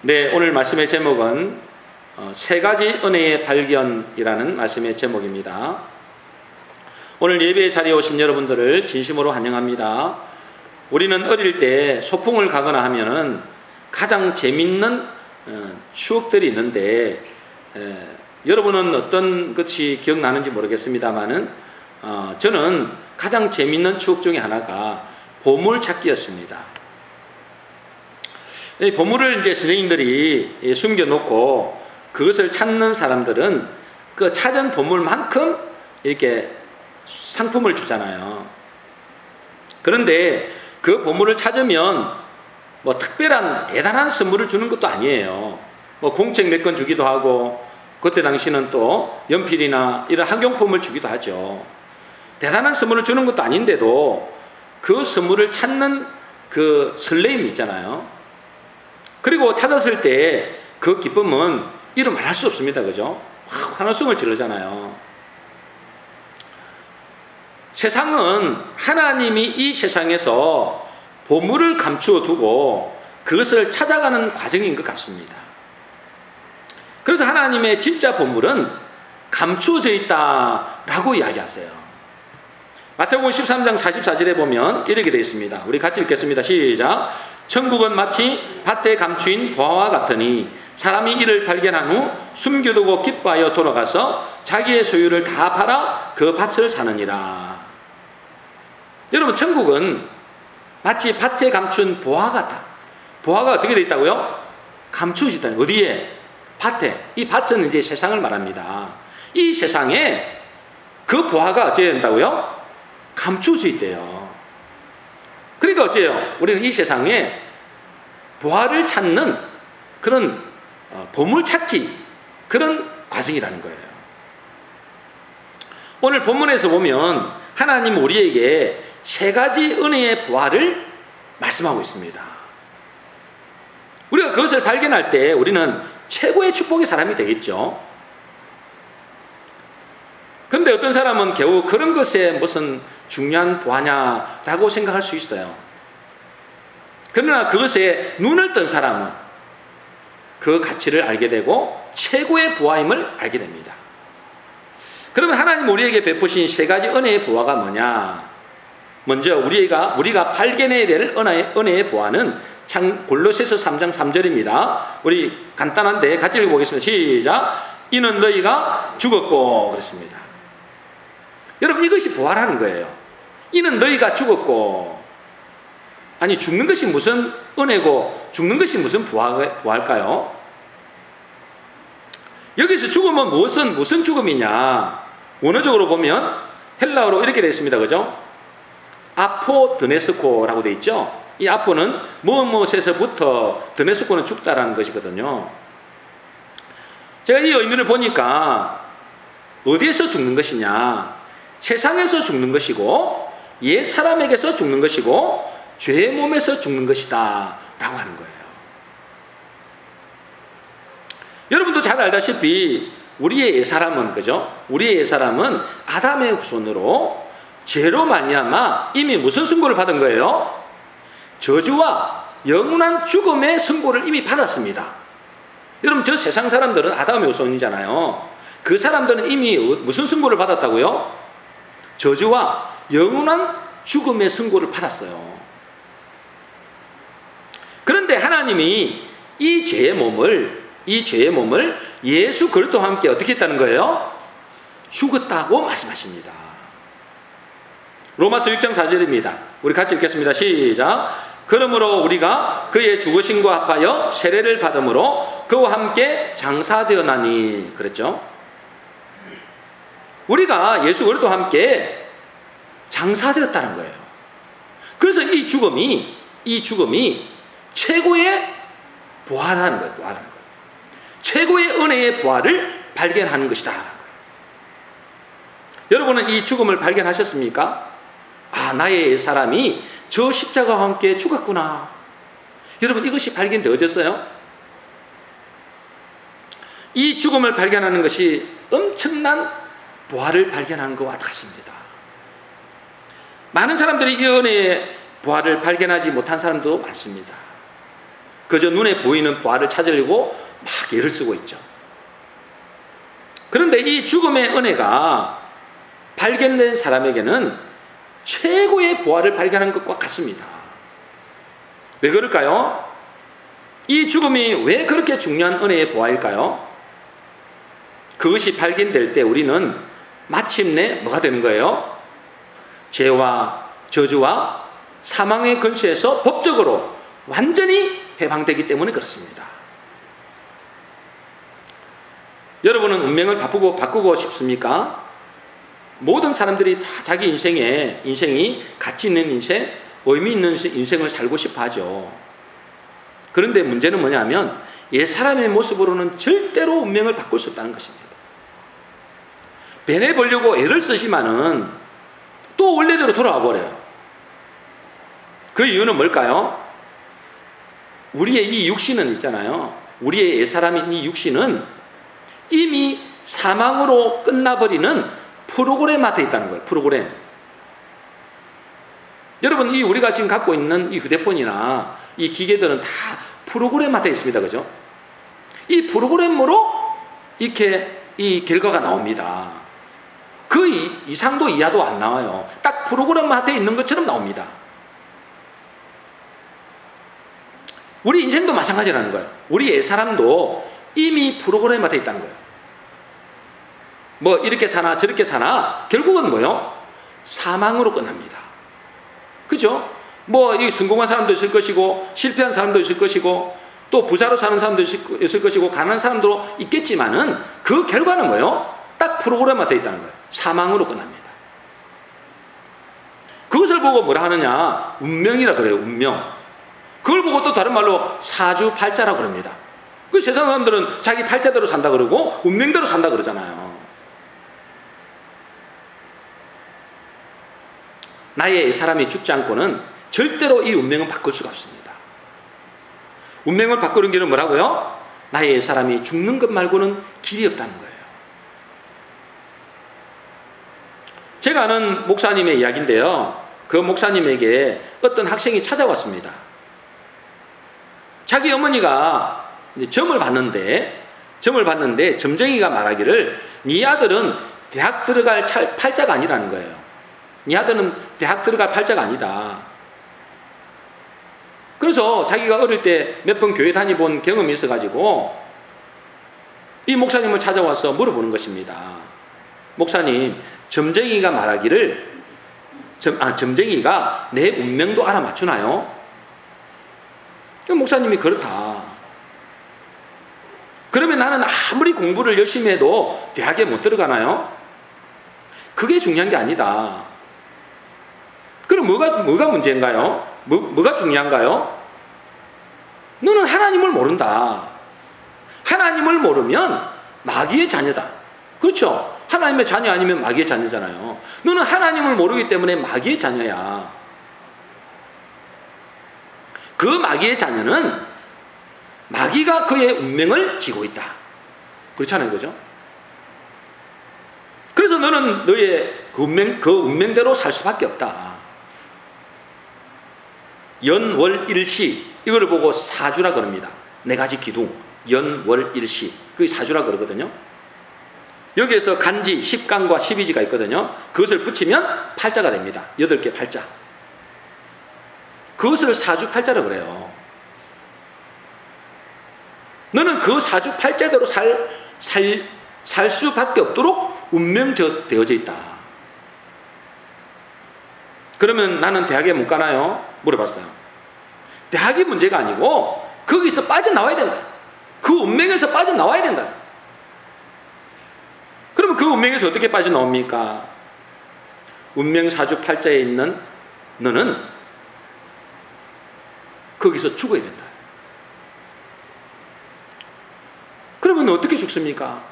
네, 오늘 말씀의 제목은 세 가지 은혜의 발견이라는 말씀의 제목입니다. 오늘 예배의 자리에 오신 여러분들을 진심으로 환영합니다. 우리는 어릴 때 소풍을 가거나 하면은 가장 재밌는 추억들이 있는데 여러분은 어떤 것이 기억나는지 모르겠습니다만은 저는 가장 재밌는 추억 중에 하나가 보물찾기였습니다. 이 보물을 이제 선생님들이 숨겨놓고 그것을 찾는 사람들은 그 찾은 보물만큼 이렇게 상품을 주잖아요. 그런데 그 보물을 찾으면 뭐 특별한 대단한 선물을 주는 것도 아니에요. 뭐 공책 몇 권 주기도 하고 그때 당시는 또 연필이나 이런 학용품을 주기도 하죠. 대단한 선물을 주는 것도 아닌데도 그 선물을 찾는 그 설레임이 있잖아요. 그리고 찾았을 때 그 기쁨은 이루 말할 수 없습니다. 그죠? 환호성을 지르잖아요. 세상은 하나님이 이 세상에서 보물을 감추어 두고 그것을 찾아가는 과정인 것 같습니다. 그래서 하나님의 진짜 보물은 감추어져 있다라고 이야기하세요. 마태복음 13장 44절에 보면 이렇게 되어 있습니다. 우리 같이 읽겠습니다. 시작. 천국은 마치 밭에 감추인 보화와 같으니 사람이 이를 발견한 후 숨겨두고 기뻐하여 돌아가서 자기의 소유를 다 팔아 그 밭을 사느니라. 여러분, 천국은 마치 밭에 감춘 보화 같다. 보화가 어떻게 되어 있다고요? 감추어져 있다. 어디에? 밭에. 이 밭은 이제 세상을 말합니다. 이 세상에 그 보화가 어찌해야 된다고요? 감추어져 있대요. 그러니까 어째요? 우리는 이 세상에 보화를 찾는 그런 보물 찾기 그런 과정이라는 거예요. 오늘 본문에서 보면 하나님 우리에게 세 가지 은혜의 보화를 말씀하고 있습니다. 우리가 그것을 발견할 때 우리는 최고의 축복의 사람이 되겠죠. 그런데 어떤 사람은 겨우 그런 것에 무슨 중요한 보화냐라고 생각할 수 있어요. 그러나 그것에 눈을 뜬 사람은 그 가치를 알게 되고 최고의 보화임을 알게 됩니다. 그러면 하나님 우리에게 베푸신 세 가지 은혜의 보화가 뭐냐? 먼저 우리가 발견해야 될 은혜의 보화는 골로새서 3장 3절입니다. 우리 간단한데 같이 읽어보겠습니다. 시작. 이는 너희가 죽었고 그렇습니다. 여러분, 이것이 보화라는 거예요. 이는 너희가 죽었고. 아니, 죽는 것이 무슨 은혜고 죽는 것이 무슨 보화일까요? 여기서 죽음은 무슨 죽음이냐? 원어적으로 보면 헬라어로 이렇게 되어 있습니다. 그죠? 아포드네스코라고 되어 있죠? 이 아포는 무엇에서부터 드네스코는 죽다라는 것이거든요. 제가 이 의미를 보니까 어디에서 죽는 것이냐? 세상에서 죽는 것이고 옛 사람에게서 죽는 것이고 죄의 몸에서 죽는 것이다 라고 하는 거예요. 여러분도 잘 알다시피 우리의 옛사람은, 그죠? 우리의 옛사람은 아담의 후손으로 죄로 말미암아 이미 무슨 선고를 받은 거예요? 저주와 영원한 죽음의 선고를 이미 받았습니다. 여러분, 저 세상 사람들은 아담의 후손이잖아요. 그 사람들은 이미 무슨 선고를 받았다고요? 저주와 영원한 죽음의 선고를 받았어요. 그런데 하나님이 이 죄의 몸을 예수 그리스도와 함께 어떻게 했다는 거예요? 죽었다고 말씀하십니다. 로마서 6장 4절입니다. 우리 같이 읽겠습니다. 시작. 그러므로 우리가 그의 죽으심과 합하여 세례를 받음으로 그와 함께 장사되었나니. 그랬죠? 우리가 예수 그리스도와 함께 장사되었다는 거예요. 그래서 이 죽음이 최고의 보화라는 거예요. 최고의 은혜의 보화를 발견하는 것이다. 여러분은 이 죽음을 발견하셨습니까? 아, 나의 사람이 저 십자가와 함께 죽었구나. 여러분, 이것이 발견되어졌어요? 이 죽음을 발견하는 것이 엄청난 보화를 발견하는 것과 같습니다. 많은 사람들이 이 은혜의 보화를 발견하지 못한 사람도 많습니다. 그저 눈에 보이는 부활을 찾으려고 막 애를 쓰고 있죠. 그런데 이 죽음의 은혜가 발견된 사람에게는 최고의 부활을 발견한 것과 같습니다. 왜 그럴까요? 이 죽음이 왜 그렇게 중요한 은혜의 부활일까요? 그것이 발견될 때 우리는 마침내 뭐가 되는 거예요? 죄와 저주와 사망의 근세에서 법적으로 완전히 해방되기 때문에 그렇습니다. 여러분은 운명을 바꾸고 싶습니까? 모든 사람들이 다 자기 인생이 가치 있는 인생, 의미 있는 인생을 살고 싶어 하죠. 그런데 문제는 뭐냐면 옛사람의 모습으로는 절대로 운명을 바꿀 수 없다는 것입니다. 변해보려고 애를 쓰지만은 또 원래대로 돌아와 버려요. 그 이유는 뭘까요? 우리의 이 육신은 있잖아요. 우리의 옛사람인 이 육신은 이미 사망으로 끝나버리는 프로그램화되어 있다는 거예요. 프로그램. 여러분, 이 우리가 지금 갖고 있는 이 휴대폰이나 이 기계들은 다 프로그램화되어 있습니다. 그죠? 이 프로그램으로 이렇게 이 결과가 나옵니다. 그 이상도 이하도 안 나와요. 딱 프로그램화되어 있는 것처럼 나옵니다. 우리 인생도 마찬가지라는 거예요. 우리 옛사람도 이미 프로그램화되어 있다는 거예요. 뭐 이렇게 사나 저렇게 사나 결국은 뭐요? 사망으로 끝납니다. 그죠? 뭐 이 성공한 사람도 있을 것이고 실패한 사람도 있을 것이고 또 부자로 사는 사람도 있을 것이고 가난한 사람도 있겠지만은 그 결과는 뭐요? 딱 프로그램화되어 있다는 거예요. 사망으로 끝납니다. 그것을 보고 뭐라 하느냐? 운명이라 그래요. 운명. 그걸 보고 또 다른 말로 사주팔자라 그럽니다. 그 세상 사람들은 자기 팔자대로 산다 그러고 운명대로 산다 그러잖아요. 나의 사람이 죽지 않고는 절대로 이 운명은 바꿀 수가 없습니다. 운명을 바꾸는 길은 뭐라고요? 나의 사람이 죽는 것 말고는 길이 없다는 거예요. 제가 아는 목사님의 이야기인데요. 그 목사님에게 어떤 학생이 찾아왔습니다. 자기 어머니가 점을 봤는데 점쟁이가 말하기를 네 아들은 대학 들어갈 팔자가 아니라는 거예요. 네 아들은 대학 들어갈 팔자가 아니다. 그래서 자기가 어릴 때 몇 번 교회 다녀본 경험이 있어가지고 이 목사님을 찾아와서 물어보는 것입니다. 목사님, 점쟁이가 말하기를 점쟁이가 내 운명도 알아맞추나요? 목사님이 그렇다. 그러면 나는 아무리 공부를 열심히 해도 대학에 못 들어가나요? 그게 중요한 게 아니다. 그럼 뭐가 문제인가요? 뭐가 중요한가요? 너는 하나님을 모른다. 하나님을 모르면 마귀의 자녀다. 그렇죠? 하나님의 자녀 아니면 마귀의 자녀잖아요. 너는 하나님을 모르기 때문에 마귀의 자녀야. 그 마귀의 자녀는 마귀가 그의 운명을 지고 있다. 그렇잖아요. 그죠? 그래서 너는 너의 그 운명대로 살 수밖에 없다. 연월일시, 이거를 보고 사주라 그럽니다. 네 가지 기둥, 연월일시, 그게 사주라 그러거든요. 여기에서 간지, 10간과 12지가 있거든요. 그것을 붙이면 팔자가 됩니다. 8개 팔자. 그것을 사주팔자라고 그래요. 너는 그 사주팔자대로 살 수밖에 없도록 운명되어져 있다. 그러면 나는 대학에 못 가나요? 물어봤어요. 대학이 문제가 아니고 거기서 빠져나와야 된다. 그 운명에서 빠져나와야 된다. 그러면 그 운명에서 어떻게 빠져나옵니까? 운명사주팔자에 있는 너는 거기서 죽어야 된다. 그러면 어떻게 죽습니까?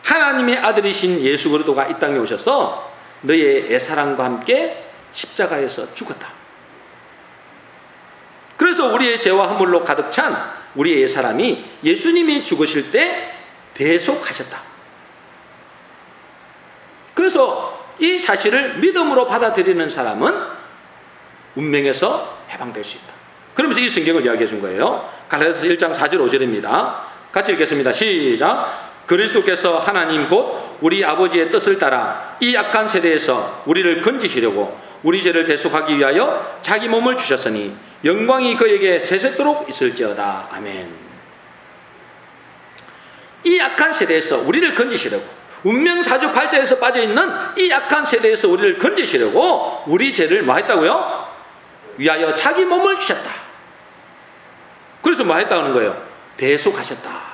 하나님의 아들이신 예수 그리스도가 이 땅에 오셔서 너의 애사랑과 함께 십자가에서 죽었다. 그래서 우리의 죄와 허물로 가득 찬 우리의 사람이 예수님이 죽으실 때 대속하셨다. 그래서 이 사실을 믿음으로 받아들이는 사람은 운명에서 해방될 수 있다. 그러면서 이 성경을 이야기해 준 거예요. 갈라디아서 1장 4절 5절입니다. 같이 읽겠습니다. 시작. 그리스도께서 하나님 곧 우리 아버지의 뜻을 따라 이 악한 세대에서 우리를 건지시려고 우리 죄를 대속하기 위하여 자기 몸을 주셨으니 영광이 그에게 세세토록 있을지어다. 아멘. 이 악한 세대에서 우리를 건지시려고, 운명사주팔자에서 빠져있는 이 악한 세대에서 우리를 건지시려고 우리 죄를 뭐 했다고요? 위하여 자기 몸을 주셨다. 그래서 뭐 했다는 거예요? 대속하셨다.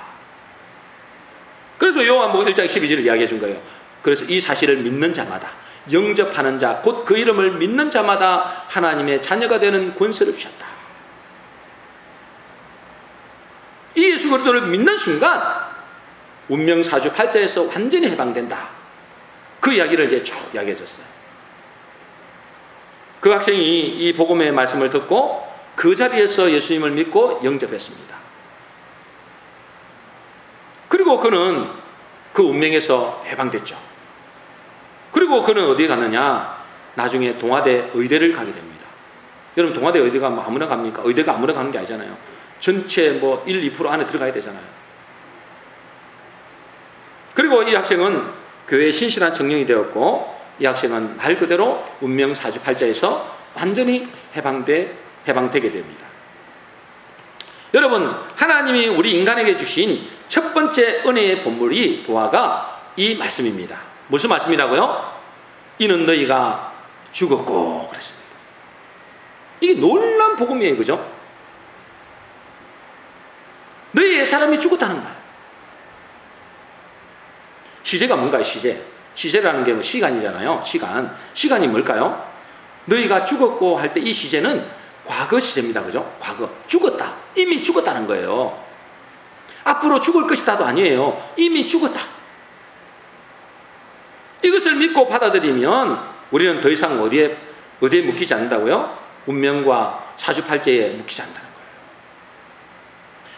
그래서 요한복음 1장 12절을 이야기해 준 거예요. 그래서 이 사실을 믿는 자마다, 영접하는 자, 곧 그 이름을 믿는 자마다 하나님의 자녀가 되는 권세를 주셨다. 이 예수 그리스도를 믿는 순간 운명사주팔자에서 완전히 해방된다. 그 이야기를 이제 쭉 이야기해 줬어요. 그 학생이 이 복음의 말씀을 듣고 그 자리에서 예수님을 믿고 영접했습니다. 그리고 그는 그 운명에서 해방됐죠. 그리고 그는 어디에 갔느냐? 나중에 동아대 의대를 가게 됩니다. 여러분, 동아대 의대가 뭐 아무나 갑니까? 의대가 아무나 가는 게 아니잖아요. 전체 뭐 1, 2% 안에 들어가야 되잖아요. 그리고 이 학생은 교회의 신실한 청년이 되었고, 이 학생은 말 그대로 운명사주팔자에서 완전히 해방되게 됩니다. 여러분, 하나님이 우리 인간에게 주신 첫 번째 은혜의 본물이 보아가 이 말씀입니다. 무슨 말씀이라고요? 이는 너희가 죽었고 그랬습니다. 이게 놀라운 복음이에요. 그죠? 너희 옛사람이 죽었다는 말. 시제가 뭔가요? 시제라는 게 뭐 시간이잖아요. 시간이 뭘까요? 너희가 죽었고 할 때 이 시제는 과거 시제입니다. 그죠? 과거. 죽었다. 이미 죽었다는 거예요. 앞으로 죽을 것이다도 아니에요. 이미 죽었다. 이것을 믿고 받아들이면 우리는 더 이상 어디에 묶이지 않는다고요? 운명과 사주팔자에 묶이지 않는다는 거예요.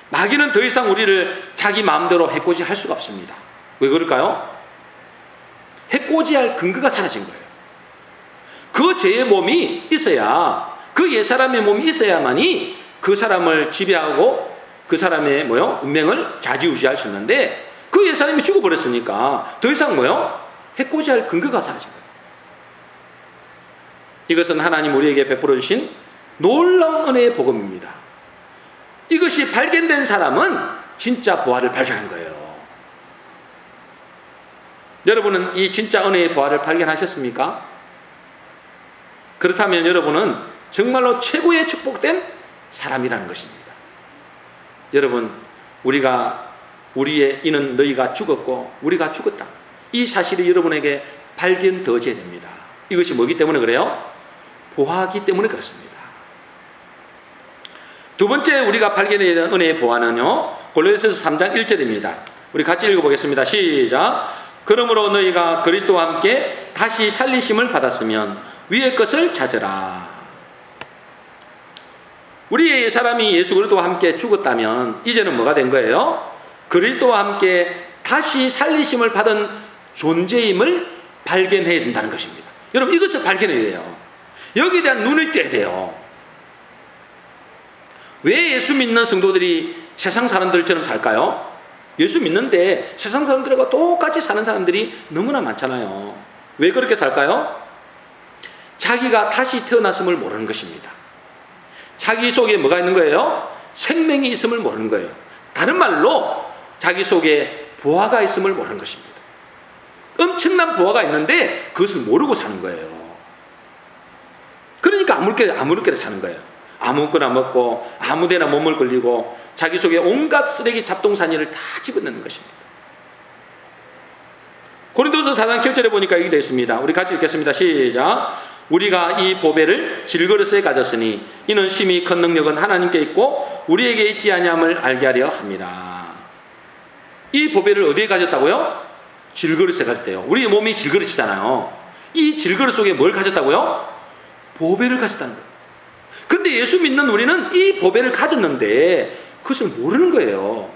마귀는 더 이상 우리를 자기 마음대로 해코지할 수가 없습니다. 왜 그럴까요? 해코지할 근거가 사라진 거예요. 그 죄의 몸이 있어야, 그 옛사람의 몸이 있어야만이 그 사람을 지배하고 그 사람의 운명을 좌지우지할 수 있는데, 그 옛사람이 죽어버렸으니까 더 이상 해코지할 근거가 사라진 거예요. 이것은 하나님 우리에게 베풀어 주신 놀라운 은혜의 복음입니다. 이것이 발견된 사람은 진짜 보화를 발견한 거예요. 여러분은 이 진짜 은혜의 보화를 발견하셨습니까? 그렇다면 여러분은 정말로 최고의 축복된 사람이라는 것입니다. 여러분, 우리의 이는 너희가 죽었고 우리가 죽었다. 이 사실이 여러분에게 발견되어져야 됩니다. 이것이 뭐기 때문에 그래요? 보화기 때문에 그렇습니다. 두 번째 우리가 발견해야 되는 은혜의 보화는요, 골로새서 3장 1절입니다. 우리 같이 읽어보겠습니다. 시작. 그러므로 너희가 그리스도와 함께 다시 살리심을 받았으면 위의 것을 찾으라. 우리의 사람이 예수 그리스도와 함께 죽었다면 이제는 뭐가 된 거예요? 그리스도와 함께 다시 살리심을 받은 존재임을 발견해야 된다는 것입니다. 여러분, 이것을 발견해야 돼요. 여기에 대한 눈을 떼야 돼요. 왜 예수 믿는 성도들이 세상 사람들처럼 살까요? 예수 믿는데 세상 사람들과 똑같이 사는 사람들이 너무나 많잖아요. 왜 그렇게 살까요? 자기가 다시 태어났음을 모르는 것입니다. 자기 속에 뭐가 있는 거예요? 생명이 있음을 모르는 거예요. 다른 말로 자기 속에 보화가 있음을 모르는 것입니다. 엄청난 보화가 있는데 그것을 모르고 사는 거예요. 그러니까 아무렇게나 사는 거예요. 아무거나 먹고 아무데나 몸을 걸리고 자기 속에 온갖 쓰레기 잡동사니를 다 집어넣는 것입니다. 고린도서 4장 7절에 보니까 이렇게 되어 있습니다. 우리 같이 읽겠습니다. 시작. 우리가 이 보배를 질그릇에 가졌으니 이는 심히 큰 능력은 하나님께 있고 우리에게 있지 아니함을 알게 하려 합니다. 이 보배를 어디에 가졌다고요? 질그릇에 가졌대요. 우리 몸이 질그릇이잖아요. 이 질그릇 속에 뭘 가졌다고요? 보배를 가졌다는 거예요. 근데 예수 믿는 우리는 이 보배를 가졌는데 그것을 모르는 거예요.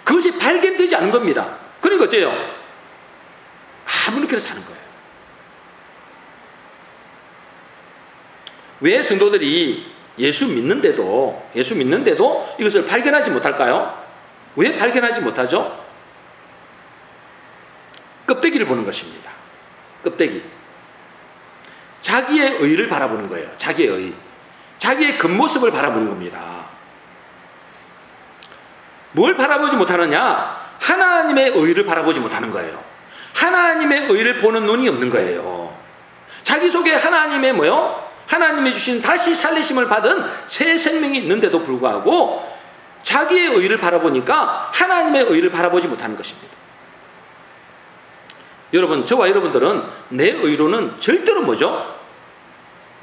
그것이 발견되지 않은 겁니다. 그러니까 어째요? 아무렇게나 사는 거예요. 왜 성도들이 예수 믿는데도 이것을 발견하지 못할까요? 왜 발견하지 못하죠? 껍데기를 보는 것입니다. 껍데기. 자기의 의를 바라보는 거예요. 자기의 의. 자기의 겉모습을 바라보는 겁니다. 뭘 바라보지 못하느냐? 하나님의 의를 바라보지 못하는 거예요. 하나님의 의를 보는 눈이 없는 거예요. 자기 속에 하나님의 하나님이 주신 다시 살리심을 받은 새 생명이 있는데도 불구하고 자기의 의를 바라보니까 하나님의 의를 바라보지 못하는 것입니다. 여러분, 저와 여러분들은 내 의로는 절대로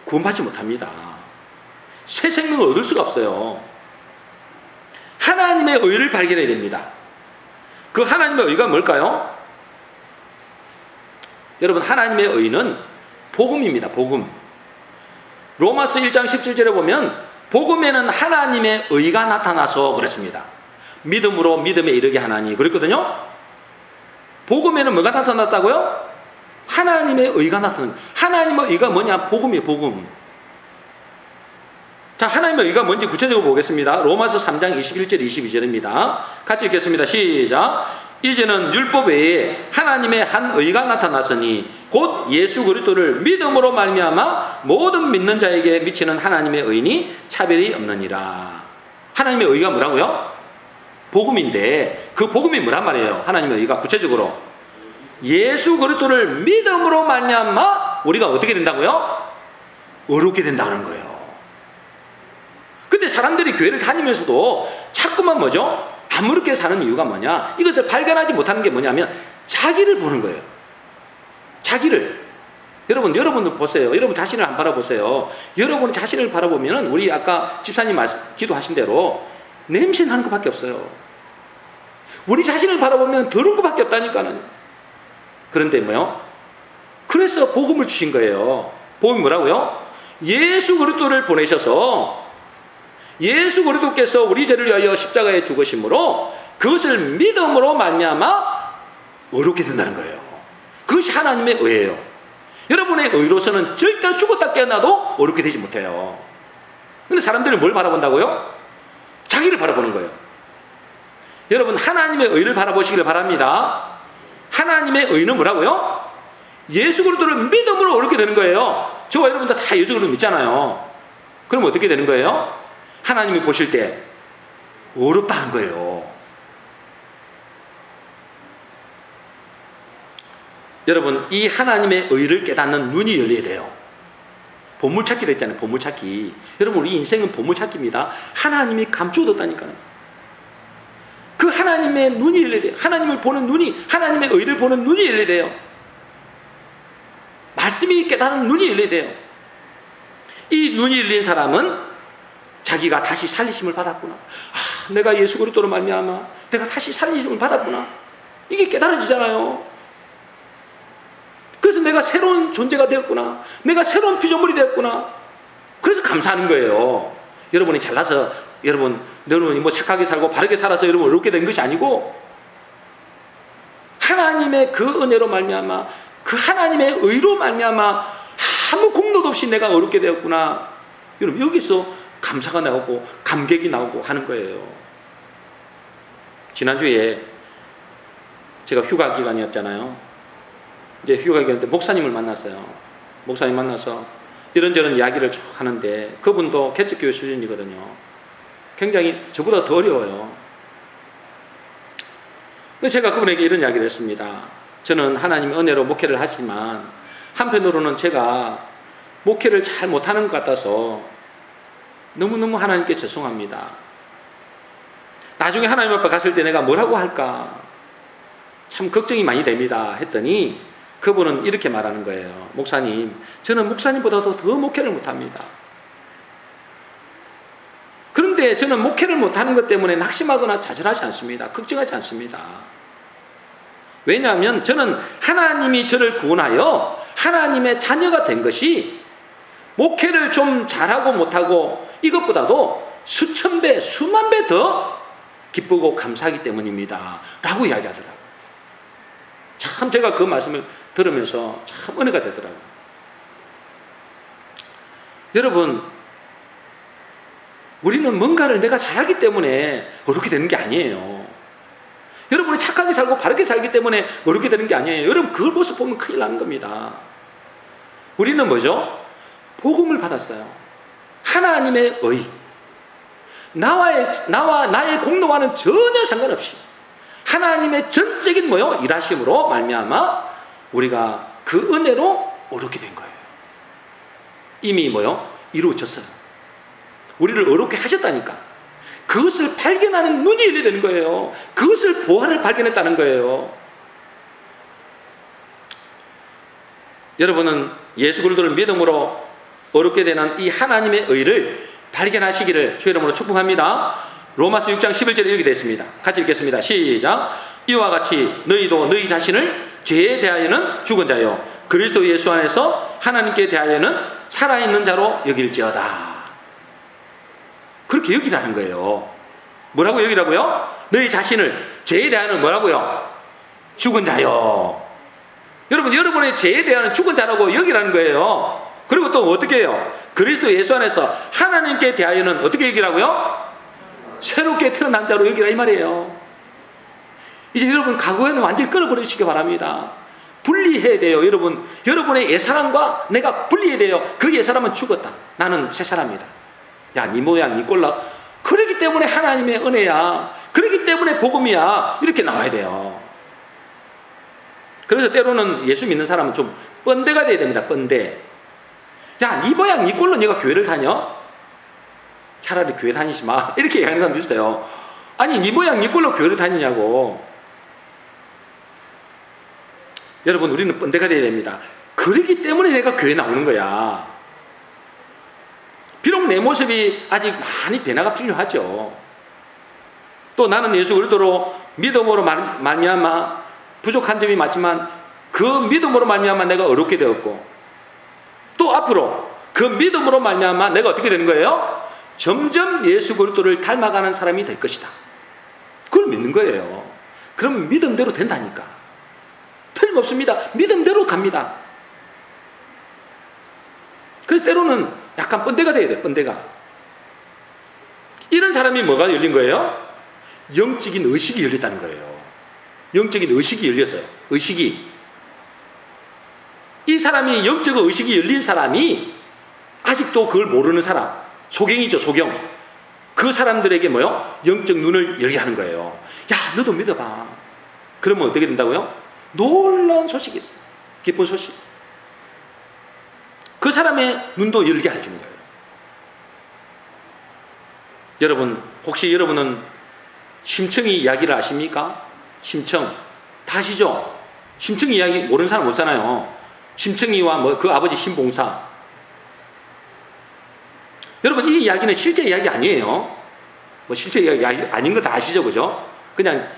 구원받지 못합니다. 새 생명을 얻을 수가 없어요. 하나님의 의를 발견해야 됩니다. 그 하나님의 의가 뭘까요? 여러분, 하나님의 의는 복음입니다. 복음. 로마서 1장 17절에 보면 복음에는 하나님의 의가 나타나서 그랬습니다. 믿음으로 믿음에 이르게 하나니 그랬거든요. 복음에는 뭐가 나타났다고요? 하나님의 의가 나타납니다. 하나님의 의가 뭐냐? 복음이에요. 복음. 자, 하나님의 의가 뭔지 구체적으로 보겠습니다. 로마서 3장 21절 22절입니다. 같이 읽겠습니다. 시작. 이제는 율법 외에 하나님의 한 의가 나타났으니 곧 예수 그리스도를 믿음으로 말미암아 모든 믿는 자에게 미치는 하나님의 의니 차별이 없느니라. 하나님의 의가 뭐라고요? 복음인데 그 복음이 뭐란 말이에요? 하나님의 의가 구체적으로 예수 그리스도를 믿음으로 말미암아 우리가 어떻게 된다고요? 의롭게 된다는 거예요. 근데 사람들이 교회를 다니면서도 자꾸만 아무렇게 사는 이유가 뭐냐? 이것을 발견하지 못하는 게 뭐냐면 자기를 보는 거예요. 자기를. 여러분들 보세요. 여러분 자신을 한번 바라보세요. 여러분 자신을 바라보면 우리 아까 집사님 기도하신 대로 냄새 나는 것밖에 없어요. 우리 자신을 바라보면 더러운 것밖에 없다니까는. 그런데 그래서 복음을 주신 거예요. 복음이 뭐라고요? 예수 그리스도를 보내셔서 예수 그리스도께서 우리 죄를 위하여 십자가에 죽으심으로 그것을 믿음으로 말미암아 의롭게 된다는 거예요. 그것이 하나님의 의예요. 여러분의 의로서는 절대로 죽었다 깨어나도 의롭게 되지 못해요. 근데 사람들이 뭘 바라본다고요? 자기를 바라보는 거예요. 여러분 하나님의 의를 바라보시길 바랍니다. 하나님의 의는 뭐라고요? 예수 그리스도를 믿음으로 의롭게 되는 거예요. 저와 여러분들 다 예수 그리스도 믿잖아요. 그럼 어떻게 되는 거예요? 하나님이 보실 때 어렵다는 거예요. 여러분 이 하나님의 의를 깨닫는 눈이 열려야 돼요. 보물찾기도 했잖아요. 보물찾기. 여러분 우리 인생은 보물찾기입니다. 하나님이 감추어뒀다니까요. 그 하나님의 눈이 열려야 돼요. 하나님을 보는 눈이, 하나님의 의를 보는 눈이 열려야 돼요. 말씀이 깨닫는 눈이 열려야 돼요. 이 눈이 열린 사람은 자기가 다시 살리심을 받았구나. 내가 예수 그리스도로 말미암아 내가 다시 살리심을 받았구나. 이게 깨달아지잖아요. 그래서 내가 새로운 존재가 되었구나. 내가 새로운 피조물이 되었구나. 그래서 감사하는 거예요. 여러분이 잘나서 여러분이 착하게 살고 바르게 살아서 여러분 어렵게 된 것이 아니고 하나님의 그 은혜로 말미암아 그 하나님의 의로 말미암아 아무 공로도 없이 내가 어렵게 되었구나. 여러분 여기서 감사가 나오고 감격이 나오고 하는 거예요. 지난주에 제가 휴가 기간이었잖아요. 이제 휴가 기간 때 목사님을 만났어요. 목사님 만나서 이런저런 이야기를 쭉 하는데 그분도 개척교회 수준이거든요. 굉장히 저보다 더 어려워요. 그래서 제가 그분에게 이런 이야기를 했습니다. 저는 하나님의 은혜로 목회를 하지만 한편으로는 제가 목회를 잘 못하는 것 같아서 너무너무 하나님께 죄송합니다. 나중에 하나님 앞에 갔을 때 내가 뭐라고 할까 참 걱정이 많이 됩니다 했더니 그분은 이렇게 말하는 거예요. 목사님, 저는 목사님보다도 더 목회를 못합니다. 그런데 저는 목회를 못하는 것 때문에 낙심하거나 좌절하지 않습니다. 걱정하지 않습니다. 왜냐하면 저는 하나님이 저를 구원하여 하나님의 자녀가 된 것이 목회를 좀 잘하고 못하고 이것보다도 수천 배, 수만 배 더 기쁘고 감사하기 때문입니다. 라고 이야기하더라고요. 참 제가 그 말씀을 들으면서 참 은혜가 되더라고요. 여러분, 우리는 뭔가를 내가 잘하기 때문에 어렵게 되는 게 아니에요. 여러분이 착하게 살고 바르게 살기 때문에 어렵게 되는 게 아니에요. 여러분 그 모습 보면 큰일 나는 겁니다. 우리는 뭐죠? 복음을 받았어요. 하나님의 의. 나와 나의 공로와는 전혀 상관없이 하나님의 전적인 뭐요? 일하심으로 말미암아 우리가 그 은혜로 어렵게 된 거예요. 이미 뭐요? 이루어졌어요. 우리를 어렵게 하셨다니까. 그것을 발견하는 눈이 열려야 되는 거예요. 그것을 보화를 발견했다는 거예요. 여러분은 예수 그리스도를 믿음으로 어렵게 되는 이 하나님의 의를 발견하시기를 주의 이름으로 축복합니다. 로마서 6장 11절에 이렇게 되어 있습니다. 같이 읽겠습니다. 시작. 이와 같이 너희도 너희 자신을 죄에 대하여는 죽은 자요 그리스도 예수 안에서 하나님께 대하여는 살아있는 자로 여길지어다. 그렇게 여기라는 거예요. 뭐라고 여기라고요? 너희 자신을 죄에 대하여는 뭐라고요? 죽은 자요. 여러분, 여러분의 죄에 대하여는 죽은 자라고 여기라는 거예요. 그리고 또 어떻게 해요? 그리스도 예수 안에서 하나님께 대하여는 어떻게 여기라고요? 새롭게 태어난 자로 여기라 이 말이에요. 이제 여러분 과거에는 완전히 끊어버리시기 바랍니다. 분리해야 돼요. 여러분의 옛사람과 내가 분리해야 돼요. 그 옛사람은 죽었다. 나는 새사람이다. 야, 네 모양 네 꼴라. 그러기 때문에 하나님의 은혜야. 그러기 때문에 복음이야. 이렇게 나와야 돼요. 그래서 때로는 예수 믿는 사람은 좀 뻔대가 돼야 됩니다. 뻔대. 야, 네 모양 네 꼴로 네가 교회를 다녀? 차라리 교회 다니지 마. 이렇게 얘기하는 사람도 있어요. 아니, 네 모양 네 꼴로 교회를 다니냐고. 여러분, 우리는 뻔대가 돼야 됩니다. 그러기 때문에 내가 교회 나오는 거야. 비록 내 모습이 아직 많이 변화가 필요하죠. 또 나는 예수 그리스도로 믿음으로 말미암아 부족한 점이 많지만 그 믿음으로 말미암아 내가 어렵게 되었고, 또 앞으로 그 믿음으로 말미암아 내가 어떻게 되는 거예요? 점점 예수 그리스도를 닮아가는 사람이 될 것이다. 그걸 믿는 거예요. 그럼 믿음대로 된다니까. 틀림없습니다. 믿음대로 갑니다. 그래서 때로는 약간 뻔대가 돼야 돼. 뻔대가. 이런 사람이 뭐가 열린 거예요? 영적인 의식이 열렸다는 거예요. 영적인 의식이 열렸어요. 의식이. 이 사람이 영적 의식이 열린 사람이 아직도 그걸 모르는 사람, 소경이죠. 소경. 그 사람들에게 뭐요? 영적 눈을 열게 하는 거예요. 야, 너도 믿어봐. 그러면 어떻게 된다고요? 놀라운 소식이 있어요. 기쁜 소식. 그 사람의 눈도 열게 해주는 거예요. 여러분, 혹시 여러분은 심청이 이야기를 아십니까? 심청. 다 아시죠? 심청이 이야기 모르는 사람 없잖아요. 심청이와 그 아버지 신봉사. 여러분, 이 이야기는 실제 이야기 아니에요. 실제 이야기 아닌 거 다 아시죠? 그죠? 그냥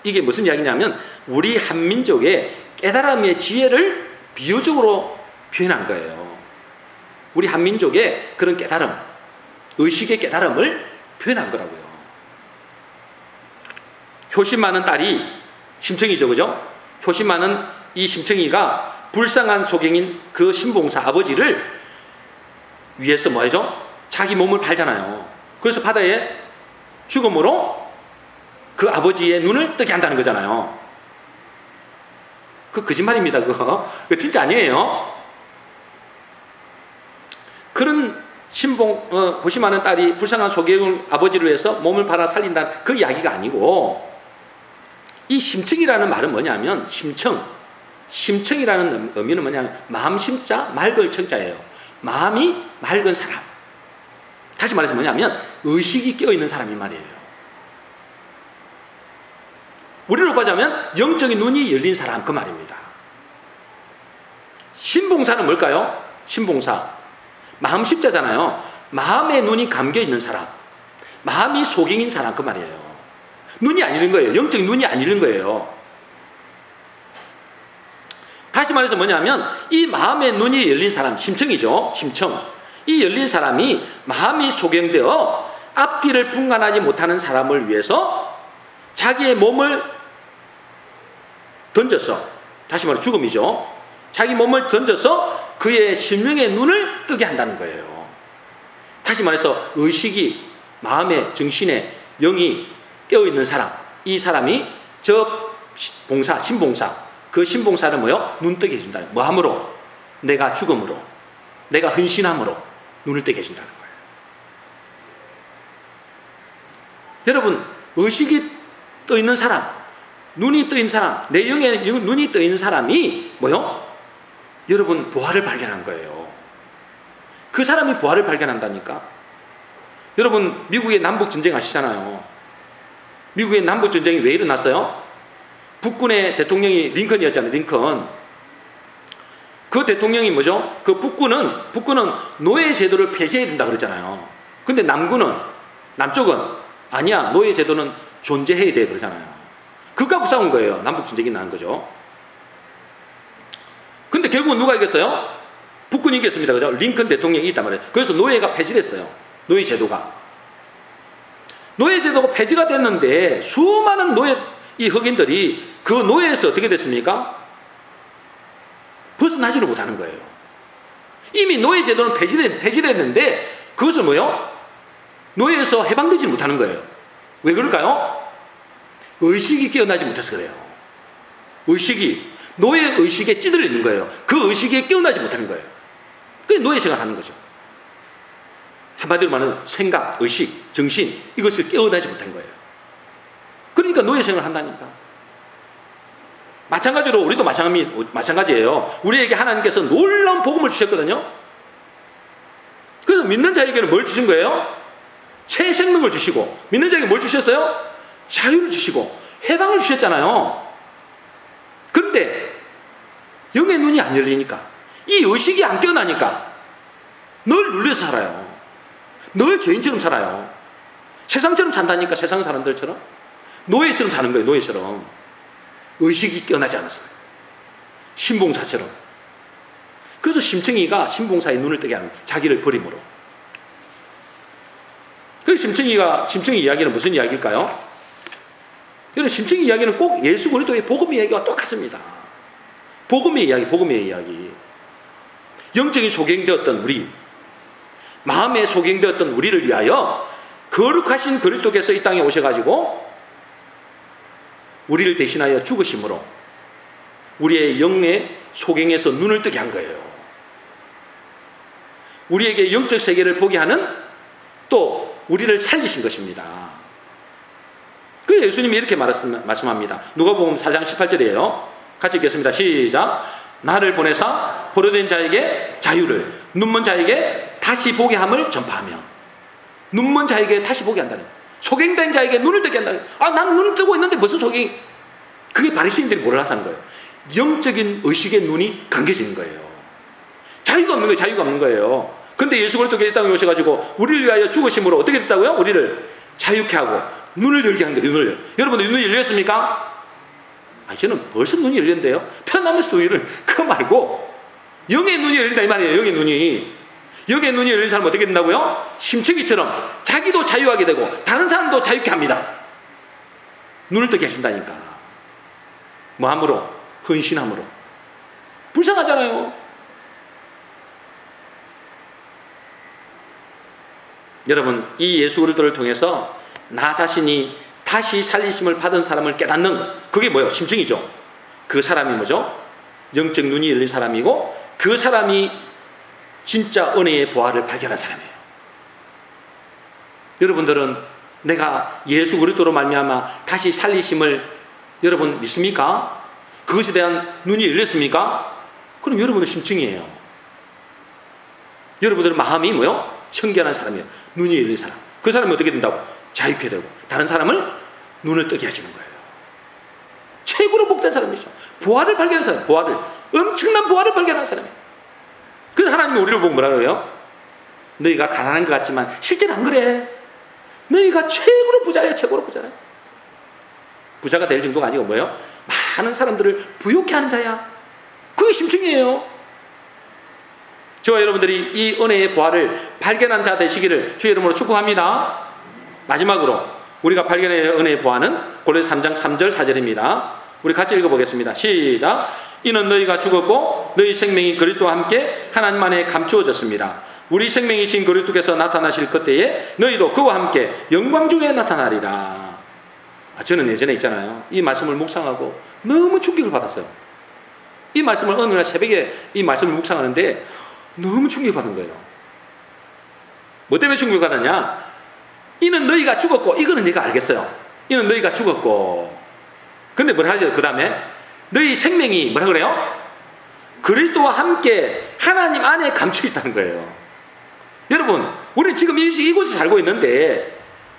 이게 무슨 이야기냐면 우리 한민족의 깨달음의 지혜를 비유적으로 표현한 거예요. 우리 한민족의 그런 깨달음, 의식의 깨달음을 표현한 거라고요. 효심 많은 딸이 심청이죠. 그죠? 효심 많은 이 심청이가 불쌍한 소경인 그 신봉사 아버지를 위해서 뭐 하죠? 자기 몸을 팔잖아요. 그래서 바다에 죽음으로 그 아버지의 눈을 뜨게 한다는 거잖아요. 그 거짓말입니다. 그거 진짜 아니에요. 그런 효심 많은 딸이 불쌍한 소경인 아버지를 위해서 몸을 팔아 살린다는 그 이야기가 아니고, 이 심청이라는 말은 뭐냐면 심청이라는 의미는 뭐냐면 마음 심자 맑을 청자예요. 마음이 맑은 사람. 다시 말해서 뭐냐면 의식이 깨어있는 사람이 말이에요. 우리로 보자면 영적인 눈이 열린 사람, 그 말입니다. 신봉사는 뭘까요? 신봉사. 마음 십자잖아요. 마음의 눈이 감겨있는 사람. 마음이 소경인 사람, 그 말이에요. 눈이 안 열린 거예요. 영적인 눈이 안 열린 거예요. 다시 말해서 뭐냐면 이 마음의 눈이 열린 사람, 심청이죠. 심청. 이 열린 사람이 마음이 소경되어 앞뒤를 분간하지 못하는 사람을 위해서 자기의 몸을 던져서, 다시 말해 죽음이죠. 자기 몸을 던져서 그의 실명의 눈을 뜨게 한다는 거예요. 다시 말해서 의식이 마음에 정신에 영이 깨어있는 사람, 이 사람이 저 봉사, 신봉사, 그 신봉사를 뭐요? 눈뜨게 해준다는 거예요. 뭐함으로? 내가 죽음으로, 내가 헌신함으로 눈을 뜨게 해준다는 거예요. 여러분, 의식이 떠있는 사람, 눈이 떠있는 사람, 내 영에 눈이 떠있는 사람이 뭐요? 여러분, 보화를 발견한 거예요. 그 사람이 보화를 발견한다니까. 여러분, 미국의 남북전쟁 아시잖아요. 미국의 남북전쟁이 왜 일어났어요? 북군의 대통령이 링컨이었잖아요. 링컨. 그 대통령이 뭐죠? 그 북군은 노예 제도를 폐지해야 된다 그랬잖아요. 근데 남쪽은 아니야, 노예 제도는 존재해야 돼 그러잖아요. 그거 갖고 싸운 거예요. 남북전쟁이 난 거죠. 근데 결국은 누가 이겼어요? 북군이 이겼습니다. 그죠? 링컨 대통령이 있단 말이에요. 그래서 노예가 폐지됐어요. 노예 제도가 폐지가 됐는데 수많은 이 흑인들이 그 노예에서 어떻게 됐습니까? 벗어나지를 못하는 거예요. 이미 노예 제도는 폐지됐는데 그것을 뭐요? 노예에서 해방되지 못하는 거예요. 왜 그럴까요? 의식이 깨어나지 못해서 그래요. 노예 의식에 찌들어 있는 거예요. 그 의식에 깨어나지 못하는 거예요. 그게 노예 생활하는 거죠. 한마디로 말하면 생각, 의식, 정신, 이것을 깨어나지 못한 거예요. 그러니까 노예 생활을 한다니까. 마찬가지로 우리도 마찬가지예요. 우리에게 하나님께서 놀라운 복음을 주셨거든요. 그래서 믿는 자에게는 뭘 주신 거예요? 새 생명을 주시고, 믿는 자에게 뭘 주셨어요? 자유를 주시고 해방을 주셨잖아요. 그런데 영의 눈이 안 열리니까, 이 의식이 안 깨어나니까 늘 눌려서 살아요. 늘 죄인처럼 살아요. 세상처럼 산다니까. 세상 사람들처럼 노예처럼 사는 거예요. 노예처럼. 의식이 깨어나지 않았어요. 신봉사처럼. 그래서 심청이가 신봉사의 눈을 뜨게 하는 거예요. 자기를 버림으로. 그래서 심청이 이야기는 무슨 이야기일까요? 여러분, 심청이 이야기는 꼭 예수 그리스도의 복음의 이야기와 똑같습니다. 복음의 이야기. 영적인 소경되었던 우리, 마음에 소경되었던 우리를 위하여 거룩하신 그리스도께서 이 땅에 오셔가지고 우리를 대신하여 죽으심으로 우리의 영의 소경에서 눈을 뜨게 한 거예요. 우리에게 영적 세계를 보게 하는, 또 우리를 살리신 것입니다. 그래서 예수님이 이렇게 말씀합니다. 누가복음 4장 18절이에요. 같이 읽겠습니다. 시작. 나를 보내사 포로된 자에게 자유를, 눈먼 자에게 다시 보게 함을 전파하며. 눈먼 자에게 다시 보게 한다는 거예요. 소경된 자에게 눈을 뜨게 한다는 거예요. 아, 나는 눈을 뜨고 있는데 무슨 소경이. 그게 바리새인들이 몰라서 하는 거예요. 영적인 의식의 눈이 감겨지는 거예요. 자유가 없는 거예요. 근데 예수 그리스도께서 이 땅에 오셔가지고 우리를 위하여 죽으심으로 어떻게 됐다고요? 우리를 자유케 하고 눈을 열게 한 거예요. 눈을. 여러분들 눈이 열렸습니까? 저는 벌써 눈이 열렸는데요. 태어나면서도 그거 말고 영의 눈이 열린다 이 말이에요. 영의 눈이 열린 사람은 어떻게 된다고요? 심청이처럼 자기도 자유하게 되고 다른 사람도 자유케 합니다. 눈을 뜨게 해준다니까. 뭐함으로? 헌신함으로. 불쌍하잖아요. 여러분, 이 예수 그리스도를 통해서 나 자신이 다시 살리심을 받은 사람을 깨닫는 것, 그게 뭐예요? 심증이죠. 그 사람이 뭐죠? 영적 눈이 열린 사람이고, 그 사람이 진짜 은혜의 보화를 발견한 사람이에요. 여러분들은 내가 예수 그리스도로 말미암아 다시 살리심을 여러분 믿습니까? 그것에 대한 눈이 열렸습니까? 그럼 여러분은 심증이에요. 여러분들은 마음이 뭐요? 청결한 사람이에요. 눈이 열린 사람. 그 사람이 어떻게 된다고? 자유케 되고 다른 사람을 눈을 뜨게 해주는 거예요. 최고로 복된 사람이죠. 보화를 발견한 사람. 엄청난 보화를 발견한 사람이에요. 그래서 하나님이 우리를 보고 뭐라고 해요? 너희가 가난한 것 같지만 실제는 안 그래. 너희가 최고로 부자야. 부자가 될 정도가 아니고 뭐예요? 많은 사람들을 부욕케 하는 자야. 그게 심층이에요. 저와 여러분들이 이 은혜의 보화를 발견한 자 되시기를 주의 이름으로 축복합니다. 마지막으로 우리가 발견한 은혜의 보화는 골로새 3장 3절 4절입니다. 우리 같이 읽어보겠습니다. 시작. 이는 너희가 죽었고 너희 생명이 그리스도와 함께 하나님 안에 감추어졌습니다. 우리 생명이신 그리스도께서 나타나실 그때에 너희도 그와 함께 영광 중에 나타나리라. 저는 예전에 있잖아요, 이 말씀을 묵상하고 너무 충격을 받았어요. 이 말씀을 어느 날 새벽에 이 말씀을 묵상하는데 너무 충격을 받은 거예요. 뭐 때문에 충격을 받았냐? 이는 너희가 죽었고, 이거는 내가 알겠어요. 이는 너희가 죽었고. 근데 뭘 하죠? 그 다음에 너희 생명이 뭐라 그래요? 그리스도와 함께 하나님 안에 감춰 있다는 거예요. 여러분, 우리는 지금 이곳에 살고 있는데,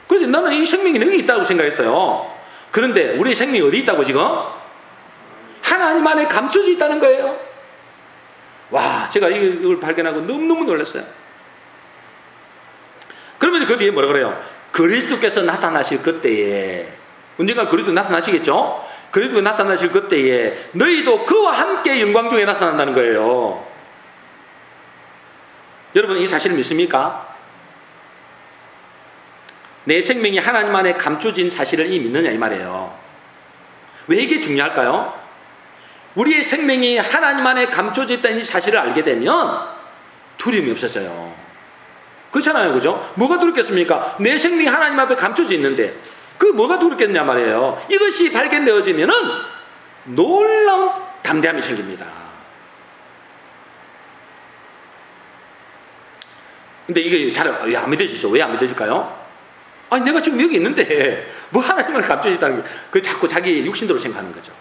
그래서 나는 이 생명이 여기 있다고 생각했어요. 그런데 우리의 생명이 어디 있다고 지금? 하나님 안에 감춰져 있다는 거예요. 와, 제가 이걸 발견하고 너무너무 놀랐어요. 그러면 그 뒤에 뭐라 그래요? 그리스도께서 나타나실 그때에, 언젠가 그리스도 나타나시겠죠? 그리스도 나타나실 그때에 너희도 그와 함께 영광 중에 나타난다는 거예요. 여러분, 이 사실을 믿습니까? 내 생명이 하나님 안에 감춰진 사실을 믿느냐 이 말이에요. 왜 이게 중요할까요? 우리의 생명이 하나님 안에 감춰져 있다는 이 사실을 알게 되면 두려움이 없어져요. 그렇잖아요, 그죠? 뭐가 두렵겠습니까? 내 생명이 하나님 앞에 감춰져 있는데 그 뭐가 두렵겠냐 말이에요. 이것이 발견되어지면은 놀라운 담대함이 생깁니다. 근데 이게 잘 왜 안 믿어지죠? 왜 안 믿어질까요? 아니, 내가 지금 여기 있는데 뭐 하나님을 감춰져 있다는 게, 그 자꾸 자기 육신대로 생각하는 거죠.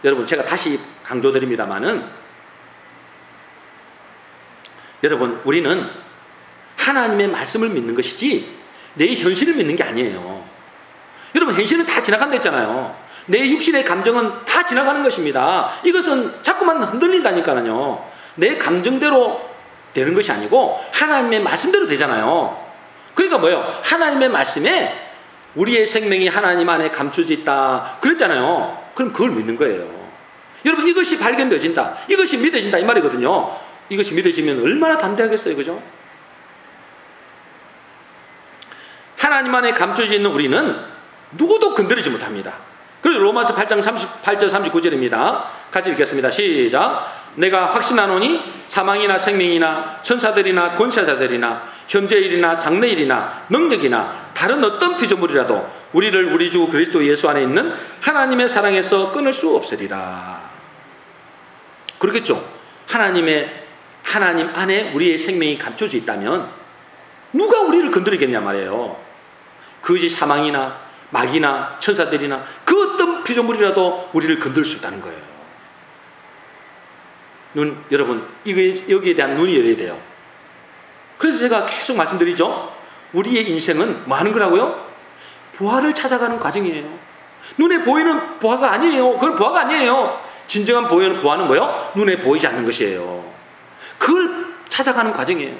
여러분, 제가 다시 강조드립니다마는, 여러분, 우리는 하나님의 말씀을 믿는 것이지 내 현실을 믿는 게 아니에요. 여러분, 현실은 다 지나간다 했잖아요. 내 육신의 감정은 다 지나가는 것입니다. 이것은 자꾸만 흔들린다니까요. 내 감정대로 되는 것이 아니고 하나님의 말씀대로 되잖아요. 그러니까 뭐예요? 하나님의 말씀에 우리의 생명이 하나님 안에 감춰져 있다 그랬잖아요. 그럼 그걸 믿는 거예요. 여러분, 이것이 발견되어진다, 이것이 믿어진다 이 말이거든요. 이것이 믿어지면 얼마나 담대하겠어요, 그죠? 하나님 안에 감춰져 있는 우리는 누구도 건드리지 못합니다. 그리고 로마서 8장 38절 39절입니다. 같이 읽겠습니다. 시작. 내가 확신하노니 사망이나 생명이나 천사들이나 권세자들이나 현재일이나 장래일이나 능력이나 다른 어떤 피조물이라도 우리를 우리 주 그리스도 예수 안에 있는 하나님의 사랑에서 끊을 수 없으리라. 그렇겠죠. 하나님 안에 우리의 생명이 감춰져 있다면 누가 우리를 건드리겠냐 말이에요. 그것이 사망이나 마귀나 천사들이나 그 어떤 피조물이라도 우리를 건들 수 있다는 거예요. 여러분, 여기에 대한 눈이 열려야 돼요. 그래서 제가 계속 말씀드리죠. 우리의 인생은 뭐 하는 거라고요? 보화를 찾아가는 과정이에요. 눈에 보이는 보화가 아니에요. 그건 보화가 아니에요. 진정한 보화는 뭐예요? 눈에 보이지 않는 것이에요. 그걸 찾아가는 과정이에요.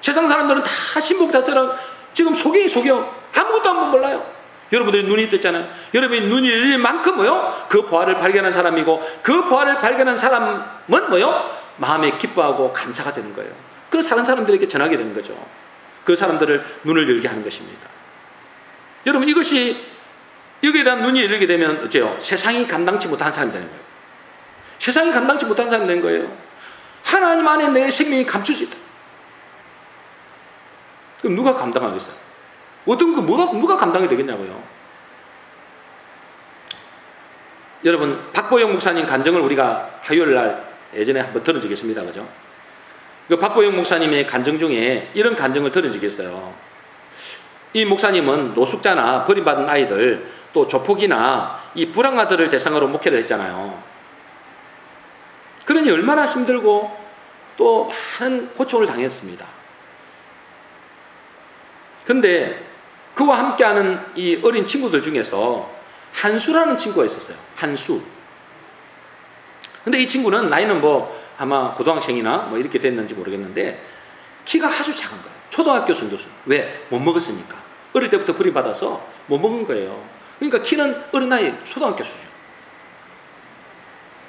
세상 사람들은 다 신복자처럼 지금 속여 아무것도 안 몰라요. 여러분들이 눈이 떴잖아요. 여러분이 눈이 열릴 만큼 뭐요? 그 보화를 발견한 사람이고, 그 보화를 발견한 사람은 뭐요? 마음에 기뻐하고 감사가 되는 거예요. 그래서 다른 사람들에게 전하게 되는 거죠. 그 사람들을 눈을 열게 하는 것입니다. 여러분, 이것이 여기에 대한 눈이 열리게 되면 어째요? 세상이 감당치 못하는 사람이 되는 거예요. 세상이 감당치 못하는 사람이 되는 거예요. 하나님 안에 내 생명이 감춰져 있다. 그럼 누가 감당하겠어요? 어떤 누가 감당이 되겠냐고요? 여러분, 박보영 목사님 간증을 우리가 화요일 날 예전에 한번 들은 적이 있습니다. 그죠? 그 박보영 목사님의 간증 중에 이런 간증을 들은 적이 있어요. 이 목사님은 노숙자나 버림받은 아이들, 또 조폭이나 이 불황아들을 대상으로 목회를 했잖아요. 그러니 얼마나 힘들고 또 많은 고통을 당했습니다. 근데 그와 함께하는 이 어린 친구들 중에서 한수라는 친구가 있었어요. 한수. 근데 이 친구는 나이는 아마 고등학생이나 이렇게 됐는지 모르겠는데 키가 아주 작은 거예요. 초등학교 정도수. 왜? 못 먹었으니까. 어릴 때부터 버림받아서 못 먹은 거예요. 그러니까 키는 어린 나이 초등학교 수준.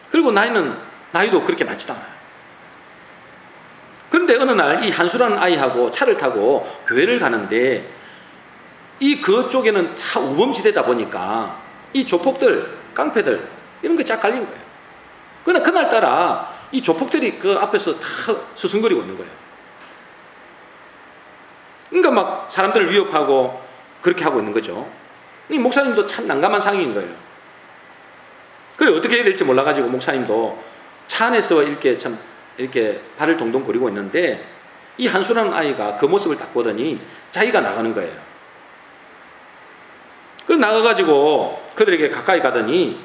그리고 나이도 그렇게 많지도 않아요. 그런데 어느 날 이 한수라는 아이하고 차를 타고 교회를 가는데 그쪽에는 다 우범지대다 보니까 이 조폭들, 깡패들 이런 게 쫙 깔린 거예요. 그러나 그날따라 이 조폭들이 그 앞에서 다 서성거리고 있는 거예요. 그러니까 막 사람들을 위협하고 그렇게 하고 있는 거죠. 이 목사님도 참 난감한 상황인 거예요. 그래 어떻게 해야 될지 몰라가지고 목사님도 차 안에서 이렇게 발을 동동 거리고 있는데 이 한수라는 아이가 그 모습을 딱 보더니 자기가 나가는 거예요. 그 나가가지고 그들에게 가까이 가더니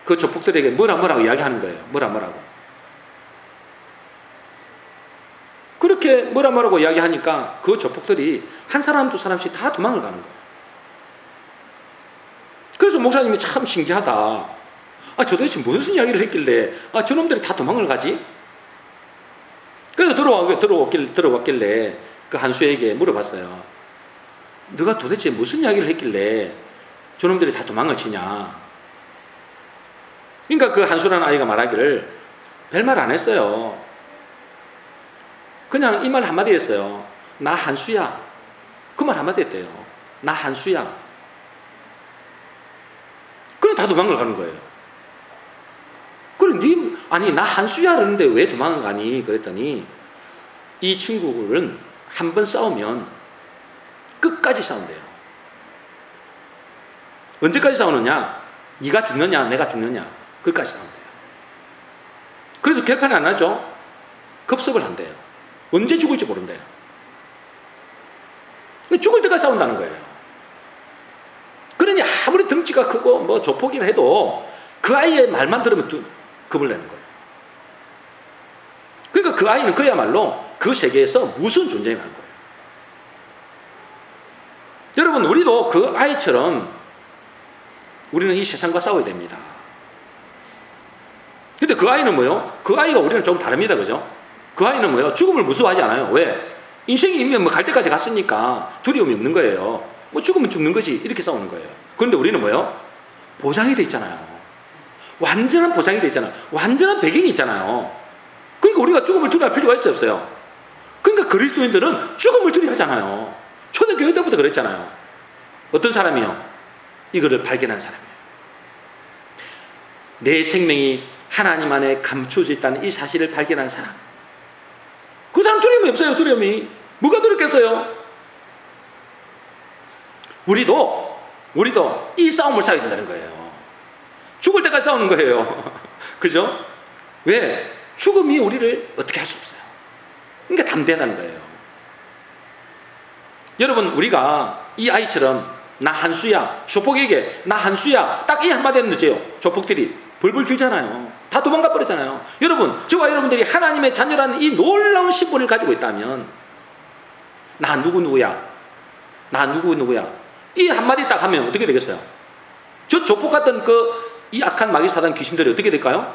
그 조폭들에게 뭐라고 이야기하는 거예요. 뭐라고. 그렇게 뭐라고 이야기하니까 그 조폭들이 한 사람 두 사람씩 다 도망을 가는 거예요. 그래서 목사님이 참 신기하다. 저 도대체 무슨 이야기를 했길래 저놈들이 다 도망을 가지? 그래서 들어왔길래 그 한수에게 물어봤어요. 너가 도대체 무슨 이야기를 했길래 저놈들이 다 도망을 치냐? 그러니까 그 한수라는 아이가 말하기를 별말 안 했어요. 그냥 이 말 한마디 했어요. 나 한수야. 그 말 한마디 했대요. 나 한수야. 그럼 다 도망을 가는 거예요. 그래, 아니, 나 한수야 그러는데 왜 도망을 가니? 그랬더니 이 친구는 한 번 싸우면 끝까지 싸운대요. 언제까지 싸우느냐? 네가 죽느냐, 내가 죽느냐. 끝까지 싸운대요. 그래서 결판이 안 나죠? 급습을 한대요. 언제 죽을지 모른대요. 죽을 때까지 싸운다는 거예요. 그러니 아무리 덩치가 크고 뭐 조폭이라 해도 그 아이의 말만 들으면 겁을 내는 거예요. 그러니까 그 아이는 그야말로 그 세계에서 무슨 존재가 하는 거예요. 여러분, 우리도 그 아이처럼 우리는 이 세상과 싸워야 됩니다. 근데 그 아이는 뭐요? 그 아이가 우리는 좀 다릅니다. 그죠? 그 아이는 뭐요? 죽음을 무서워하지 않아요. 왜? 인생이 이미 갈 때까지 갔으니까 두려움이 없는 거예요. 죽으면 죽는 거지. 이렇게 싸우는 거예요. 그런데 우리는 뭐요? 보장이 돼 있잖아요. 완전한 보장이 돼 있잖아요. 완전한 배경이 있잖아요. 그러니까 우리가 죽음을 두려워할 필요가 있어요, 없어요? 그러니까 그리스도인들은 죽음을 두려워하잖아요. 초대교회 때부터 그랬잖아요. 어떤 사람이요? 이거를 발견한 사람이에요. 내 생명이 하나님 안에 감춰져 있다는 이 사실을 발견한 사람. 그 사람 두려움이 없어요. 두려움이. 뭐가 두렵겠어요? 우리도 이 싸움을 싸워야 된다는 거예요. 죽을 때까지 싸우는 거예요. 그죠? 왜? 죽음이 우리를 어떻게 할 수 없어요. 그러니까 담대하다는 거예요. 여러분, 우리가 이 아이처럼 나 한수야, 조폭에게 나 한수야, 딱 이 한마디 하면 되죠. 조폭들이 벌벌 길잖아요. 다 도망가 버리잖아요. 여러분, 저와 여러분들이 하나님의 자녀라는 이 놀라운 신분을 가지고 있다면 나 누구야? 나 누구야? 이 한마디 딱 하면 어떻게 되겠어요? 저 조폭 같은 이 악한 마귀 사단 귀신들이 어떻게 될까요?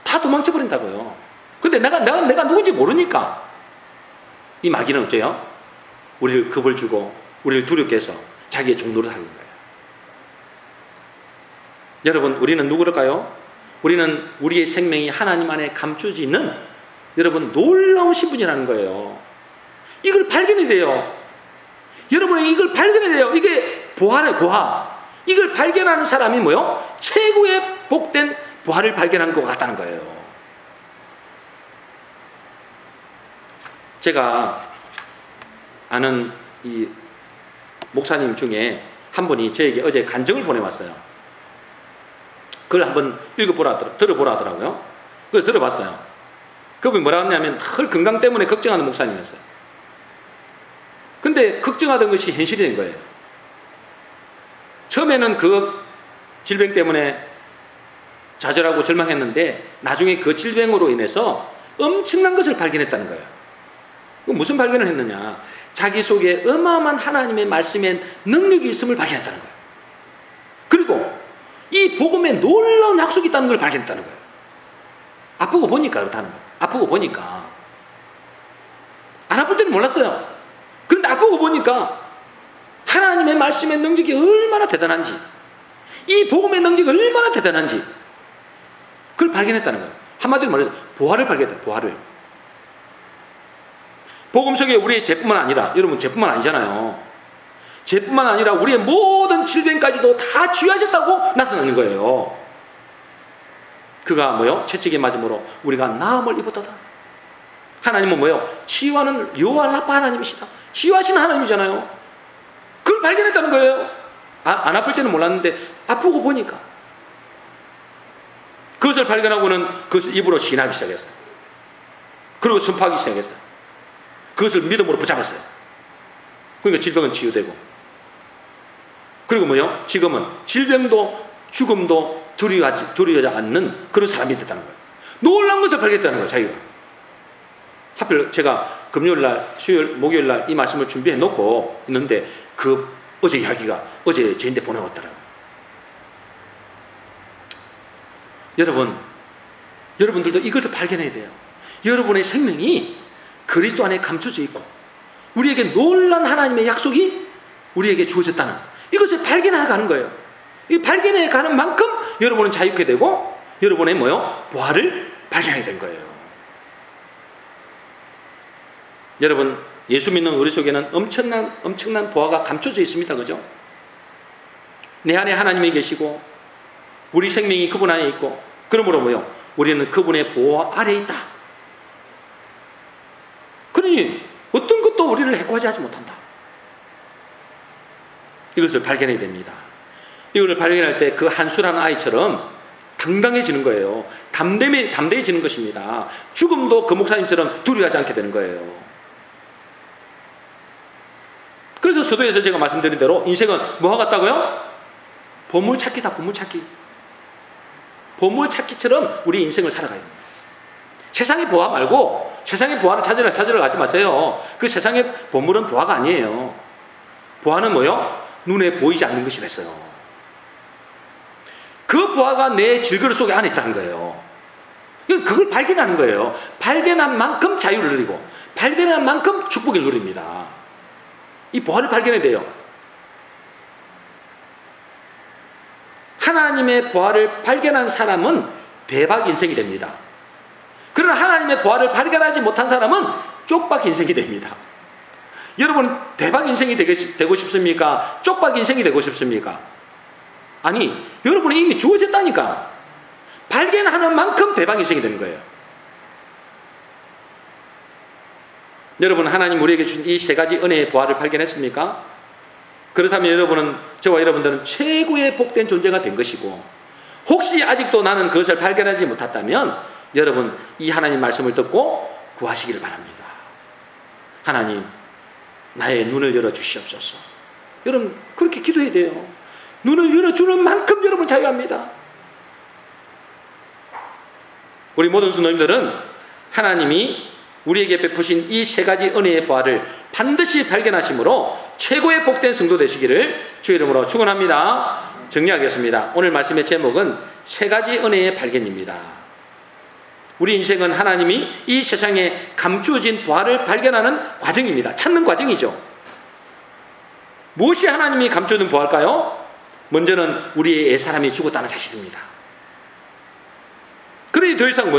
다 도망쳐 버린다고요. 근데 내가 누군지 모르니까 이 마귀는 어째요? 우리를 겁을 주고 우리를 두렵게 해서 자기의 종로를 하는 거예요. 여러분, 우리는 누구일까요? 우리는 우리의 생명이 하나님 안에 감춰져 있는 여러분 놀라운 신분이라는 거예요. 이걸 발견해야 돼요. 여러분이 이걸 발견해야 돼요. 이게 보화래, 보화. 이걸 발견하는 사람이 뭐요? 최고의 복된 보화를 발견한 것 같다는 거예요. 제가 아는 이 목사님 중에 한 분이 저에게 어제 간증을 보내왔어요. 그걸 한번 들어보라 하더라고요. 그래서 들어봤어요. 그분이 뭐라고 했냐면 늘 건강 때문에 걱정하는 목사님이었어요. 근데 걱정하던 것이 현실이 된 거예요. 처음에는 그 질병 때문에 좌절하고 절망했는데 나중에 그 질병으로 인해서 엄청난 것을 발견했다는 거예요. 무슨 발견을 했느냐? 자기 속에 어마어마한 하나님의 말씀의 능력이 있음을 발견했다는 거예요. 그리고 이 복음에 놀라운 약속이 있다는 걸 발견했다는 거예요. 아프고 보니까 그렇다는 거예요. 아프고 보니까. 안 아플 때는 몰랐어요. 그런데 아프고 보니까 하나님의 말씀의 능력이 얼마나 대단한지, 이 복음의 능력이 얼마나 대단한지 그걸 발견했다는 거예요. 한마디로 말해서 보화를 발견했다. 보화를. 복음 속에 우리의 죄뿐만 아니라, 여러분 죄뿐만 아니잖아요. 죄뿐만 아니라 우리의 모든 질병까지도 다 치유하셨다고 나타나는 거예요. 그가 뭐요? 채찍에 맞음으로 우리가 나음을 입었도다. 하나님은 뭐예요? 치유하는 여호와 라파 하나님이시다. 치유하시는 하나님이잖아요. 그걸 발견했다는 거예요. 안 아플 때는 몰랐는데 아프고 보니까 그것을 발견하고는 그것을 입으로 시인하기 시작했어요. 그리고 선포하기 시작했어요. 그것을 믿음으로 붙잡았어요. 그러니까 질병은 치유되고, 그리고 뭐요? 지금은 질병도 죽음도 두려워하지 않는 그런 사람이 됐다는 거예요. 놀라운 것을 발견했다는 거예요, 자기가. 하필 제가 금요일날, 수요일, 목요일날 이 말씀을 준비해 놓고 있는데 그 어제 이야기가 어제 저한테 보내왔더라고요. 여러분들도 이것을 발견해야 돼요. 여러분의 생명이 그리스도 안에 감춰져 있고 우리에게 놀란 하나님의 약속이 우리에게 주어졌다는 이것을 발견해 가는 거예요. 이 발견해 가는 만큼 여러분은 자유케 되고 여러분의 부활을 발견하게 된 거예요. 여러분, 예수 믿는 우리 속에는 엄청난 보화가 감춰져 있습니다. 그죠? 내 안에 하나님이 계시고 우리 생명이 그분 안에 있고, 그러므로 우리는 그분의 보호 아래에 있다. 그러니 어떤 것도 우리를 해코하지 하지 못한다. 이것을 발견해야 됩니다. 이것을 발견할 때 그 한수라는 아이처럼 당당해지는 거예요. 담대해지는 것입니다. 죽음도 그 목사님처럼 두려워하지 않게 되는 거예요. 그래서 서두에서 제가 말씀드린 대로 인생은 뭐와 같다고요? 보물찾기다. 보물찾기. 보물찾기처럼 우리 인생을 살아가야 됩니다. 세상의 보화 말고 세상의 보화를 찾으러 가지 마세요. 그 세상의 보물은 보화가 아니에요. 보화는 눈에 보이지 않는 것이 됐어요. 그 보화가 내 질그릇 속에 안에 있다는 거예요. 그걸 발견하는 거예요. 발견한 만큼 자유를 누리고 발견한 만큼 축복을 누립니다. 이 보화를 발견해야 돼요. 하나님의 보화를 발견한 사람은 대박 인생이 됩니다. 그러나 하나님의 보화를 발견하지 못한 사람은 쪽박 인생이 됩니다. 여러분, 대박 인생이 되고 싶습니까? 쪽박 인생이 되고 싶습니까? 아니, 여러분이 이미 주어졌다니까. 발견하는 만큼 대박 인생이 되는 거예요. 여러분, 하나님 우리에게 준 이 세 가지 은혜의 보화를 발견했습니까? 그렇다면 저와 여러분들은 최고의 복된 존재가 된 것이고, 혹시 아직도 나는 그것을 발견하지 못했다면 여러분, 이 하나님 말씀을 듣고 구하시기를 바랍니다. 하나님, 나의 눈을 열어주시옵소서. 여러분, 그렇게 기도해야 돼요. 눈을 열어주는 만큼 여러분 자유합니다. 우리 모든 성도님들은 하나님이 우리에게 베푸신 이 세 가지 은혜의 보화를 반드시 발견하심으로 최고의 복된 성도 되시기를 주의 이름으로 축원합니다. 정리하겠습니다. 오늘 말씀의 제목은 세 가지 은혜의 발견입니다. 우리 인생은 하나님이 이 세상에 감추어진 보화를 발견하는 과정입니다. 찾는 과정이죠. 무엇이 하나님이 감춰둔 보화일까요? 먼저는 우리의 옛사람이 죽었다는 사실입니다. 그러니 더 이상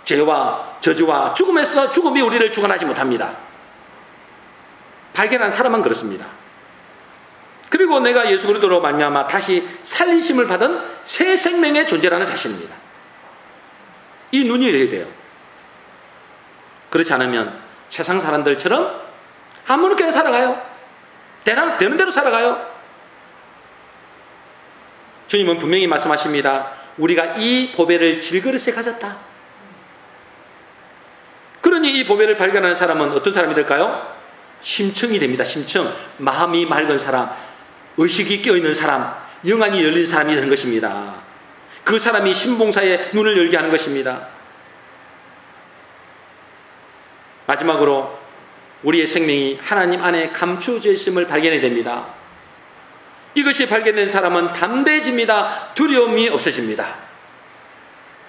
죄와 저주와 죽음에서 죽음이 우리를 주관하지 못합니다. 발견한 사람은 그렇습니다. 그리고 내가 예수 그리스도로 말미암아 다시 살리심을 받은 새 생명의 존재라는 사실입니다. 이 눈이 열려야 돼요. 그렇지 않으면 세상 사람들처럼 아무렇게나 살아가요. 되는 대로 살아가요. 주님은 분명히 말씀하십니다. 우리가 이 보배를 질그릇에 가졌다. 그러니 이 보배를 발견하는 사람은 어떤 사람이 될까요? 심청이 됩니다. 심청. 마음이 맑은 사람, 의식이 깨어있는 사람, 영안이 열린 사람이 되는 것입니다. 그 사람이 신봉사의 눈을 열게 하는 것입니다. 마지막으로 우리의 생명이 하나님 안에 감추어져 있음을 발견해야 됩니다. 이것이 발견된 사람은 담대해집니다. 두려움이 없어집니다.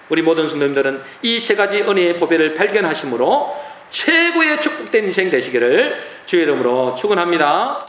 우리 모든 성도님들은 이 세 가지 은혜의 보배를 발견하심으로 최고의 축복된 인생 되시기를 주의 이름으로 축원합니다.